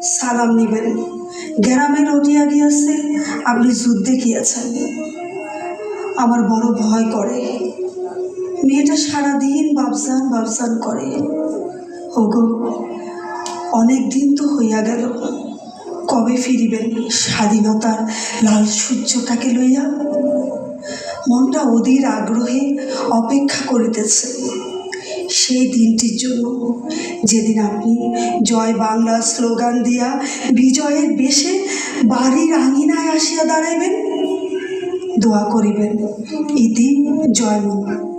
সালাম নিবেন। গ্রামে রটিয়া গিয়াছে, আপনি যুদ্ধে গিয়েছেন। আমার বড় ভয় করে, মেয়েটা সারাদিন বাবসান বাবসান করে। ওগো, অনেক দিন তো হইয়া গেল, কবে ফিরিবেন স্বাধীনতার লাল সূর্যটাকে লইয়া? মনটা অধীর আগ্রহে অপেক্ষা করিতেছে সেই দিনটির জন্য, যেদিন আপনি জয় বাংলা স্লোগান দিয়া বিজয়ের বেশে বাড়ির আঙিনায় আসিয়া দাঁড়াইবেন। দোয়া করিবেন, ইতি জয়মঙ্গল।